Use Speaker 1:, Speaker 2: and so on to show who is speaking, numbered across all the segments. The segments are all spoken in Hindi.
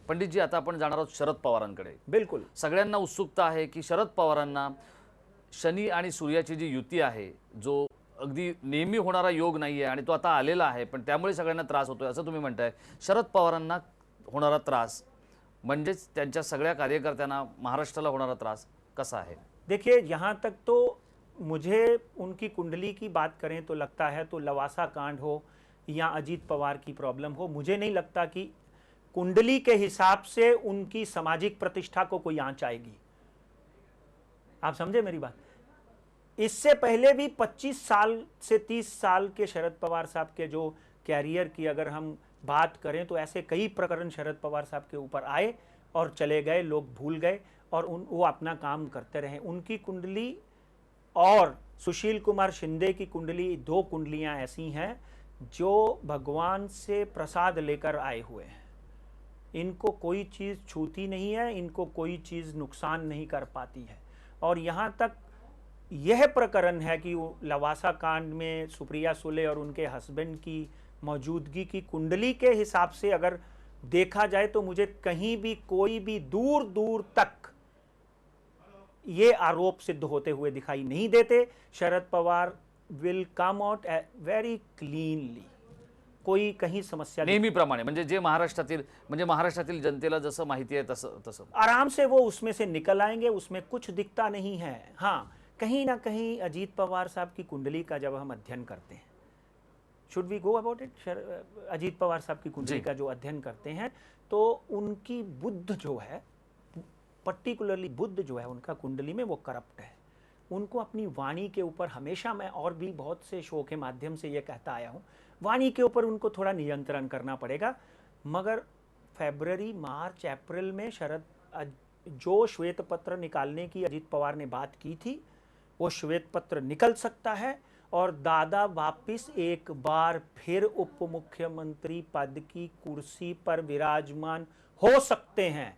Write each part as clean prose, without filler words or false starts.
Speaker 1: पंडित जी, आता आपण जाणार आहोत शरद पवारांकडे.
Speaker 2: बिल्कुल.
Speaker 1: सगळ्यांना उत्सुकता आहे की शरद पवारांना शनी आणि सूर्याची जी युती आहे, जो अगदी नेहमी होणारा योग नाहीये आणि तो आता आलेला आहे, पण त्यामुळे सगळ्यांना त्रास होतोय असं तुम्ही म्हणताय. शरद पवारांना होणारा त्रास म्हणजेच त्यांच्या सगळ्या कार्यकर्त्यांना, महाराष्ट्राला होणारा त्रास कसा आहे?
Speaker 2: देखिए, यहाँ तक तो मुझे उनकी कुंडली की बात करें तो लगता है तो लवासा कांड हो या अजीत पवार की प्रॉब्लम हो, मुझे नहीं लगता कि कुंडली के हिसाब से उनकी सामाजिक प्रतिष्ठा को कोई आंच आएगी। आप समझे मेरी बात? इससे पहले भी 25 साल से 30 साल के शरद पवार साहब के जो कैरियर की अगर हम बात करें तो ऐसे कई प्रकरण शरद पवार साहब के ऊपर आए और चले गए, लोग भूल गए और वो अपना काम करते रहे। उनकी कुंडली और सुशील कुमार शिंदे की कुंडली, दो कुंडलियां ऐसी हैं जो भगवान से प्रसाद लेकर आए हुए हैं। इनको कोई चीज़ छूती नहीं है, इनको कोई चीज़ नुकसान नहीं कर पाती है। और यहाँ तक यह प्रकरण है कि लवासा कांड में सुप्रिया सुले और उनके हस्बैंड की मौजूदगी की कुंडली के हिसाब से अगर देखा जाए तो मुझे कहीं भी कोई भी दूर दूर तक ये आरोप सिद्ध होते हुए दिखाई नहीं देते। Sharad Pawar will come out very cleanly, कोई कहीं समस्या
Speaker 1: नेहमीप्रमाणे, म्हणजे जे महाराष्ट्रातील जनतेला जसं माहिती आहे तसं
Speaker 2: आराम से वो उसमें से निकल आएंगे, उसमें कुछ दिखता नहीं है। हाँ, कहीं ना कहीं अजीत पवार साहब की कुंडली का जब हम अध्ययन करते हैं, should we go about it, Ajit Pawar साहब की कुंडली का जो अध्ययन करते हैं तो उनकी बुध जो है, पर्टिकुलरली बुध जो है उनका कुंडली में वो करप्ट है। उनको अपनी वाणी के ऊपर हमेशा, मैं और भी बहुत से शो के माध्यम से ये कहता आया हूँ, वाणी के ऊपर उनको थोड़ा नियंत्रण करना पड़ेगा। मगर फरवरी, मार्च, अप्रैल में जो श्वेत पत्र निकालने की अजीत पवार ने बात की थी, वो श्वेत पत्र निकल सकता है और दादा वापिस एक बार फिर उप मुख्यमंत्री पद की कुर्सी पर विराजमान हो सकते हैं।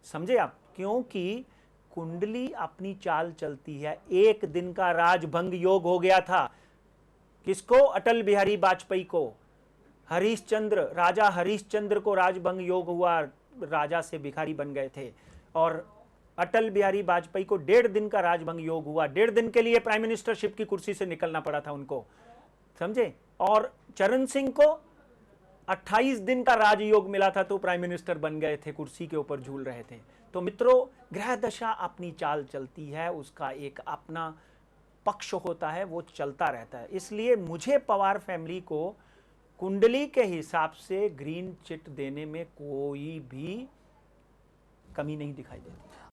Speaker 2: समझे आप? क्योंकि कुंडली अपनी चाल चलती है। एक दिन का राजभंग योग हो गया था। किसको? अटल बिहारी वाजपेयी को। राजा हरिश्चंद्र को राजभंग योग हुआ, राजा से भिखारी बन गए थे। और अटल बिहारी वाजपेयी को 1.5 दिन का राजभंग योग हुआ, 1.5 दिन के लिए प्राइम मिनिस्टरशिप की कुर्सी से निकलना पड़ा था उनको, समझे? और चरण सिंह को 28 दिन का राजयोग मिला था तो प्राइम मिनिस्टर बन गए थे, कुर्सी के ऊपर झूल रहे थे। तो मित्रों, ग्रह दशा अपनी चाल चलती है, उसका एक अपना पक्ष होता है, वो चलता रहता है। इसलिए मुझे पवार फैमिली को कुंडली के हिसाब से ग्रीन चिट देने में कोई भी कमी नहीं दिखाई देती।